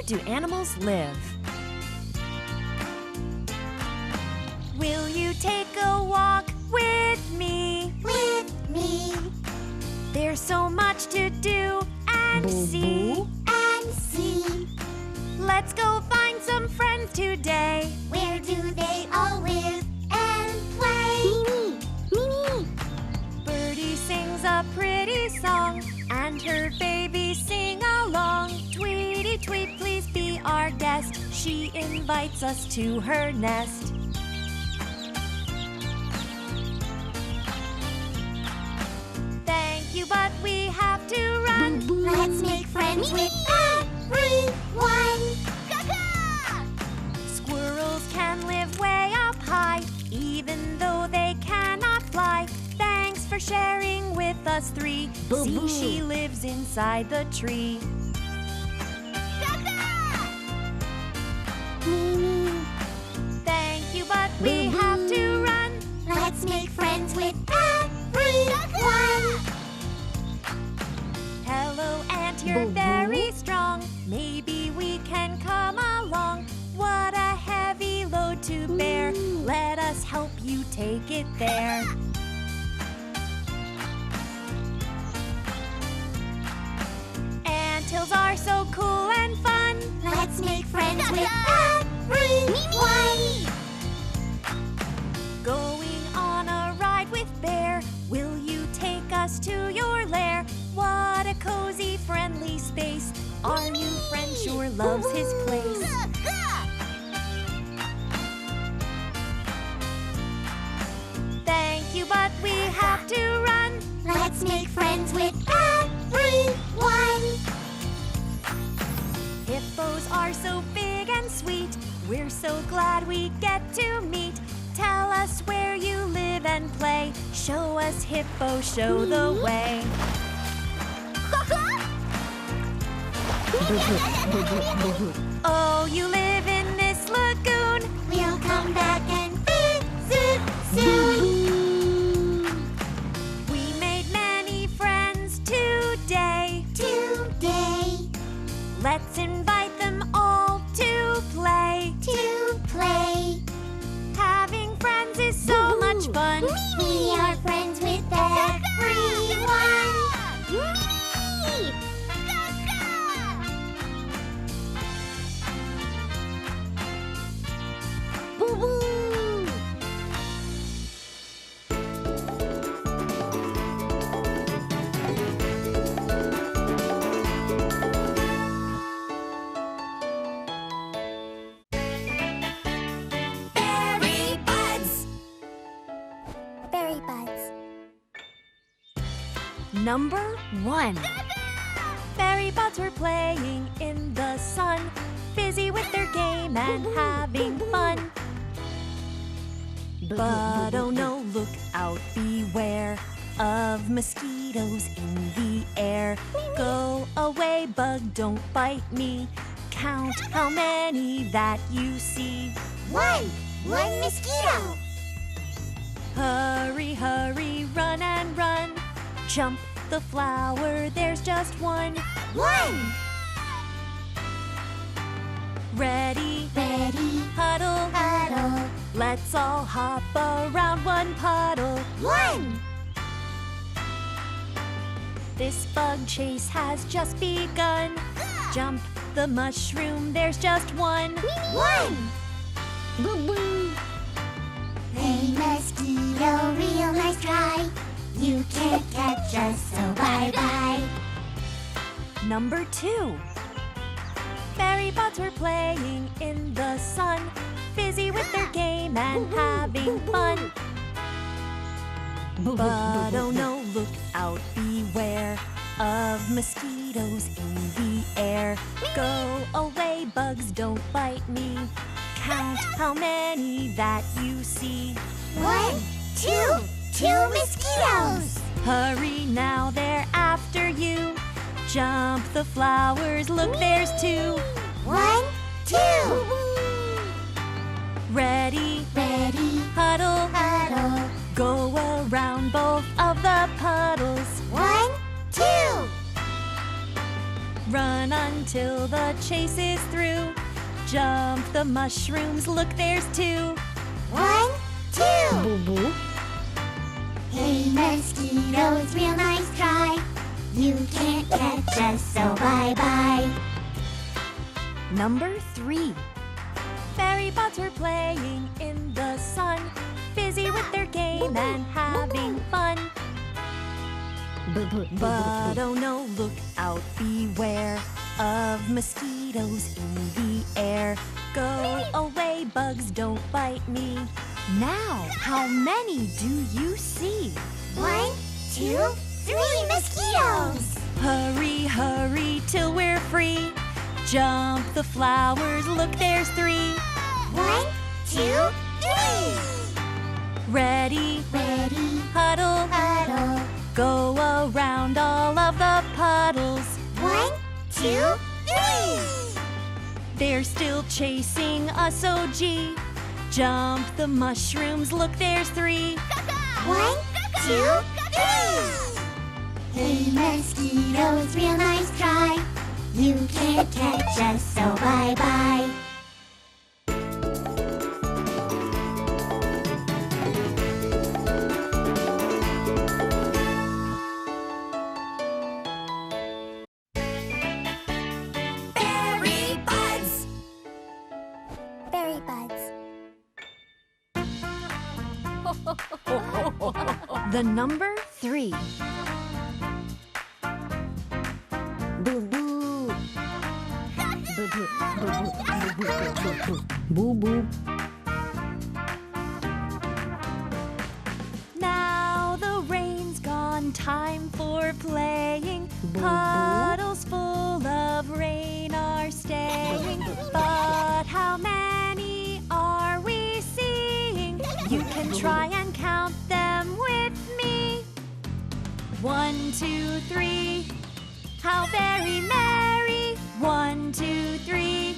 do animals live? Will you take a walk with me? With me. There's so much to do and see. And see. Let's go find some friends today. Where do they all live and play? Mimi. Birdie sings a pretty song, and her babies sing along. Tweety tweet, please be our guest. She invites us to her nest. Thank you, but we have to run. Let's make friends with everyone. Squirrels can live way up high, even though they cannot fly. Thanks for sharing with us three. See, she lives inside the tree. Mimi. Thank you, but we have to run. Let's make friends with everyone. Hello, Ant, you're very strong. Maybe we can come along. What a heavy load to bear. Let us help you take it there. Anthills are so cool and fun. Let's make friends with everyone. Going on a ride with Bear. Will you take us to your lair? What a cozy, friendly space. Our new friend sure loves his place. Thank you, but we have to run. Let's make friends with everyone. Hippos are so big and sweet. We're so glad we get to meet. Tell us where you live and play. Show us, Hippo, show the way. Oh, you live in this lagoon. We'll come back and visit soon. We made many friends today. Today. Let's invite them all to play. To play. Having friends is so much fun. We are friends with everyone. Boo-boo. BerryBuds. BerryBuds. Number 1. BerryBuds were playing in the sun, busy with their game and having fun. But oh no, look out, beware of mosquitoes in the air. Go away, bug, don't bite me. Count how many that you see. One mosquito. Hurry, hurry, run and run. Jump the flower, there's just one. One. Ready, Ready. huddle, Huddle. let's all hop around one puddle. One. This bug chase has just begun. Jump the mushroom, there's just one. One. Boo-boo. Hey, mosquito, real nice try. You can't catch us, so bye-bye. Number 2. BerryBuds were playing in the sun, busy with their game and having fun. But oh no, look out, beware of mosquitoes in the air. Go away, bugs, don't bite me. Count how many that you see. One, two mosquitoes. Hurry now, they're after you. Jump the flowers, look, there's two. One, two. Ready, Ready. huddle, Huddle. go around both of the puddles. One, two. Run until the chase is through. Jump the mushrooms, look, there's two. 1, 2. Boo boo. Hey, mosquitoes, real nice try. You can't catch us, so bye-bye. Number 3. BerryBuds were playing in the sun, busy with their game and having fun. Boo boo. But oh no, look out, beware of mosquitoes in the air. Go away, bugs, don't bite me. Now, how many do you see? 1, 2, 3 mosquitoes. Hurry, hurry, till we're free. Jump the flowers, look, there's 3. 1, 2, 3. Ready, Ready, huddle, huddle. go around all of the puddles. 1, 2, 3. They're still chasing us, oh gee. Jump the mushrooms, look, there's 3. 1, 2, 3. Hey, mosquitoes, real nice try. You can't catch us, so bye-bye. BerryBuds! BerryBuds. The number 3. Boo boo. Boo boo. Boo boo. Boo boo. Boo boo. Now the rain's gone, time for playing. Boo. Puddles full of rain are staying. But how many are we seeing? You can try and count them with me. 1, 2, 3. How very merry. 1, 2, 3.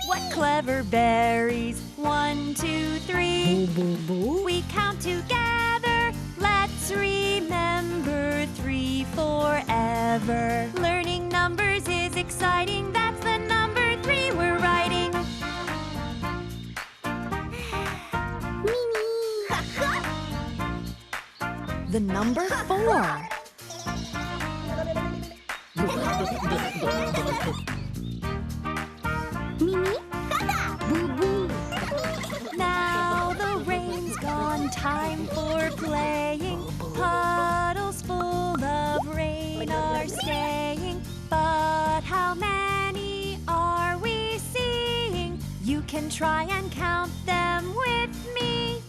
What clever berries. 1, 2, 3. Boo boo boo. We count together. Let's remember 3 forever. Learning numbers is exciting. That's the number 3 we're writing. The number 4. Mimi. Boo boo. Now the rain's gone, time for playing. Puddles full of rain are staying. But how many are we seeing? You can try and count them with me.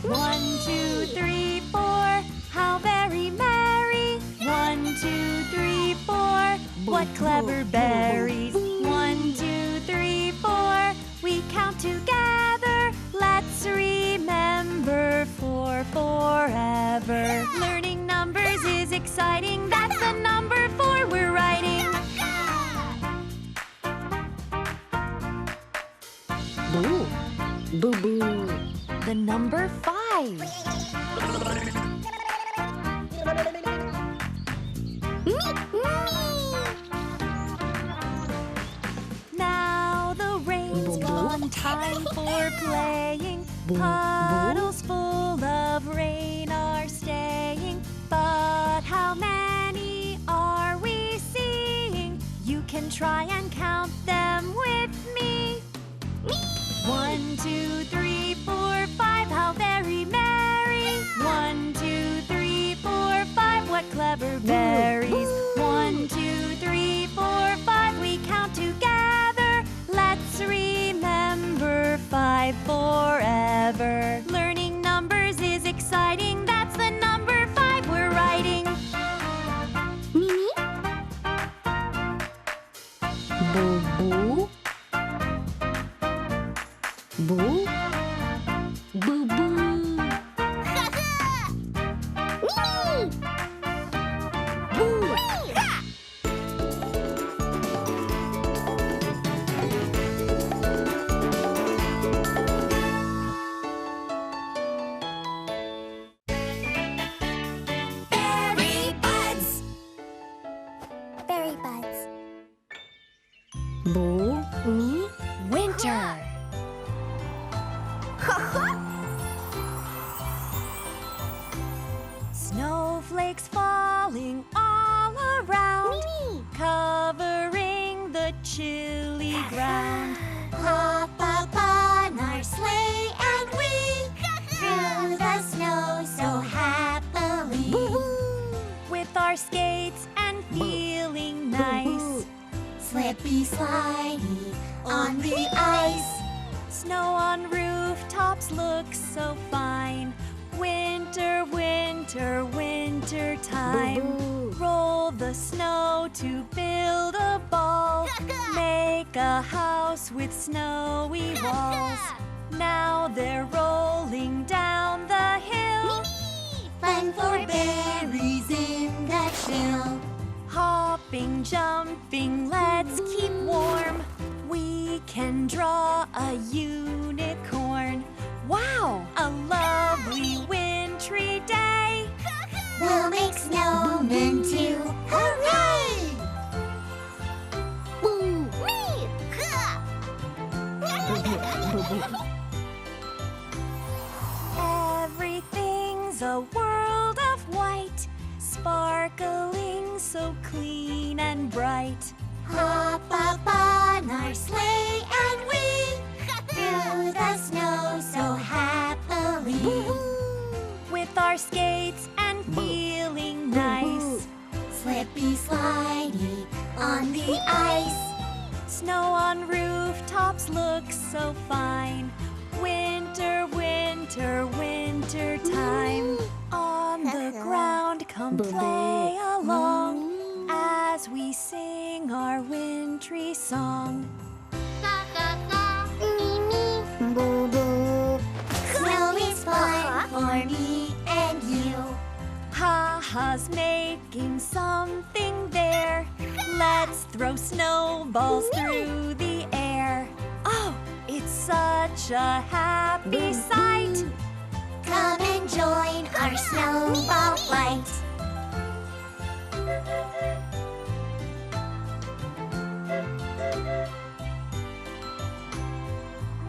1, 2, 3, 4. How very merry. 1, 2, 3, 4. What clever berries. 1, 2, 3, 4. We count together. Let's remember 4 forever. Learning numbers is exciting. That's the number 4 we're writing. Boo. Boo boo. The number 5. Now the rain's gone, time for playing. Puddles full of rain are staying. But how many are we seeing? You can try and count them with me. 1, 2, 3, 4, 5. How very merry. 1, 2, 3, 4, 5. What clever berries. 1, 2, 3, 4, 5. We count together. Let's remember 5 forever. Learning numbers is exciting. That's the number 5 we're writing. Mimi. Boo boo. Boo. Boo boo. Boo. BerryBuds. Winter. Snowflakes falling all around, covering the chilly ground. Hop up on our sleigh and we through the snow so happily. With our skates and feeling nice. Slippy slidey on the ice. Snow on rooftops looks so fine. Winter, winter, winter time. Roll the snow to build a ball. Make a house with snowy walls. Now they're rolling down the hill. Fun for berries in the chill. Hopping, jumping, let's keep warm. We can draw a unicorn. Wow, a lovely wintry day. We'll make snowmen too. Hooray! Everything's a world of white, sparkling so clean and bright. Hop up on our sleigh and we through the snow so happily. With our skates and feeling nice. Slippy slidey on the ice. Snow on rooftops looks so fine. Winter, winter, winter time. On the ground, come play along as we sing our wintry song. Snow is fun for me and you. Ha-ha's making something there. Let's throw snowballs through the air. Oh, it's such a happy sight. Come and join our snowball fight.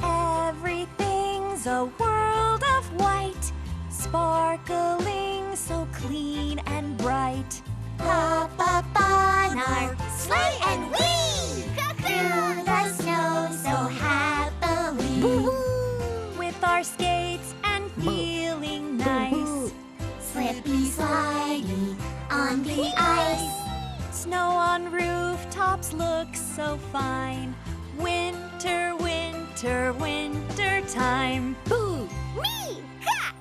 Everything's a world of white, sparkling so clean and bright. Hop up on our sleigh and we through the snow so happily. With our skates and feeling nice. Slippy slidey on the ice. Snow on rooftops looks so fine. Winter, winter, winter time. Boo! Me! Ha!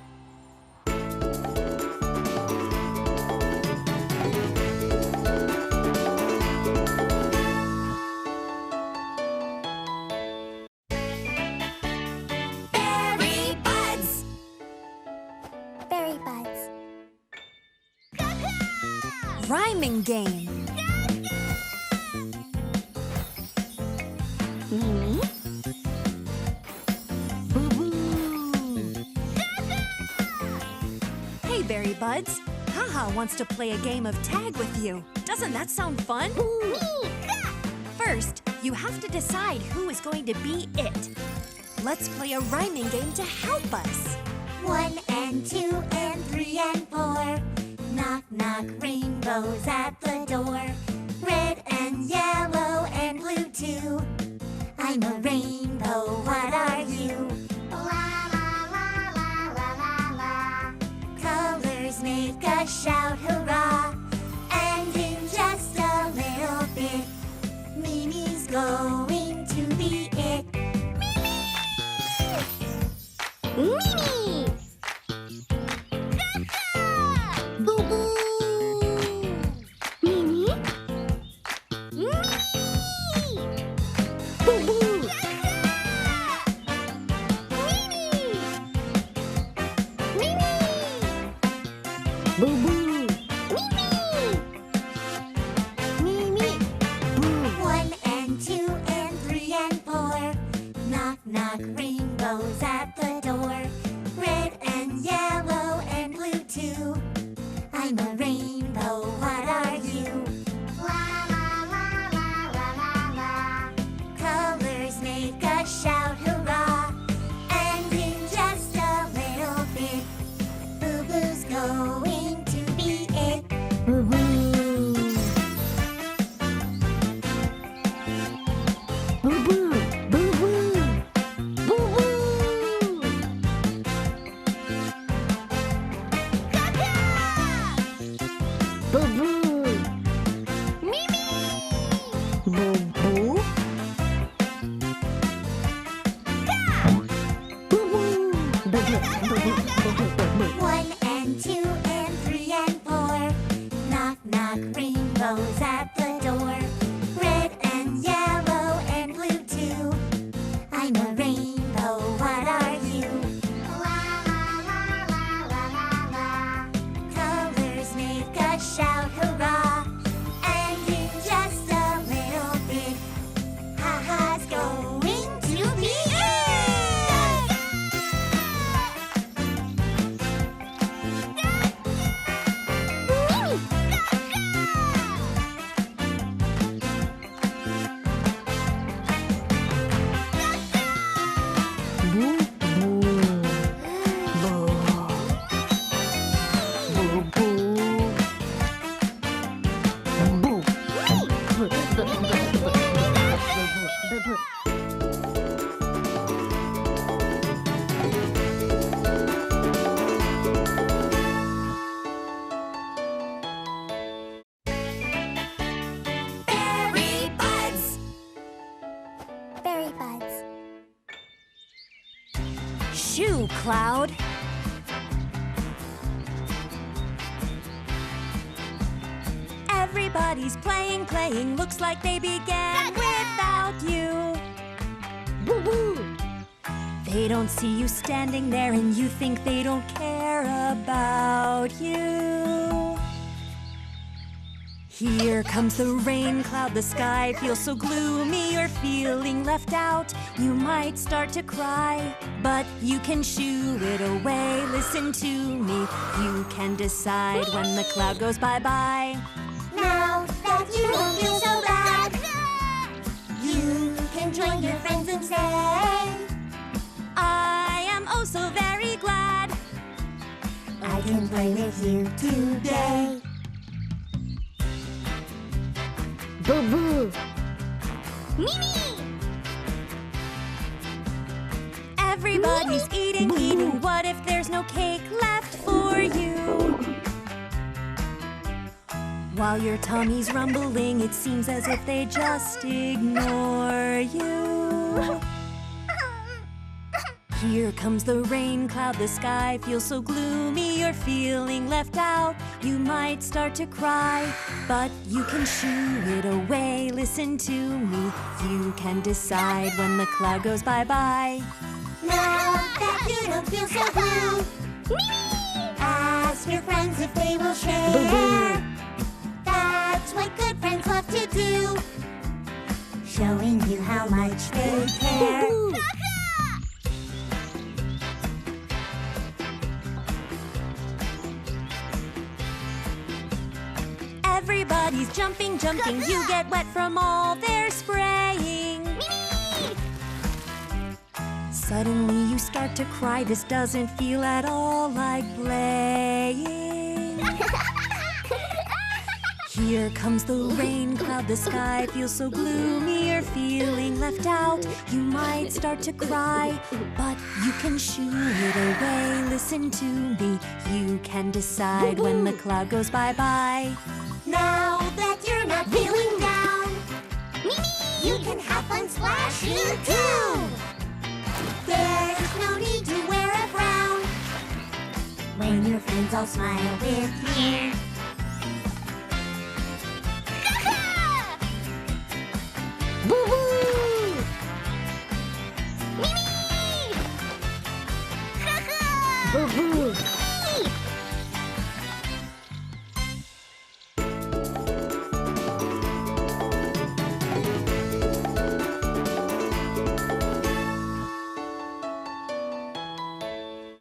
BerryBuds! BerryBuds. Rhyming game. Mimi. Boo-boo. Hey, BerryBuds. Haha wants to play a game of tag with you. Doesn't that sound fun? First, you have to decide who is going to be it. Let's play a rhyming game to help us. 1 and 2 and 3 and 4. Knock, knock, rainbows at the door. Red and yellow and blue too. I'm a rainbow, what are you? La la la la la la la. Colors make us shout hurrah. And in just a little bit, Mimi's going to be it. Mimi. Boo-boo. Mimi. Mimi. Boo-boo. Mimi. Boo-boo. Mimi. Boo. 1 and 2 and 3 and 4. Knock, knock, rainbows at the door. Red and yellow and blue too. I'm a rainbow, what are you? La la la la la la la. Colors make One and two and three and four. Knock, knock, rainbows at the door. Red and yellow and blue too. I'm a rainbow, what are you? La la la la la la la. Colors make us shout hurrah. And in just a little bit, ha-ha's going to be BerryBuds. BerryBuds. Shoo, Cloud. Everybody's playing, playing. Looks like they began without you. They don't see you standing there, and you think they don't care about you. Here comes the rain cloud, the sky feels so gloomy, you're feeling left out. You might start to cry, but you can shoo it away. Listen to me, you can decide when the cloud goes bye-bye. Now that you don't feel so bad, you can join your friends and say, I am oh so very glad I can play with you today. Boo-boo. Everybody's eating, eating. What if there's no cake left for you? While your tummy's rumbling, it seems as if they just ignore you. Here comes the rain cloud, the sky feels so gloomy, you're feeling left out. You might start to cry, but you can shoo it away. Listen to me, you can decide when the cloud goes bye-bye. Now that you don't feel so blue, ask your friends if they will share. That's what good friends love to do, showing you how much they care. Everybody's jumping, jumping. You get wet from all their spraying. Suddenly you start to cry. This doesn't feel at all like playing. Here comes the rain cloud. The sky feels so gloomy. You're feeling left out. You might start to cry, but you can shoo it away. Listen to me. You can decide when the cloud goes bye-bye. Now that you're not feeling down, you can have fun splashing too. There's no need to wear a frown when your friends all smile with you. Boo-boo. Boo-boo.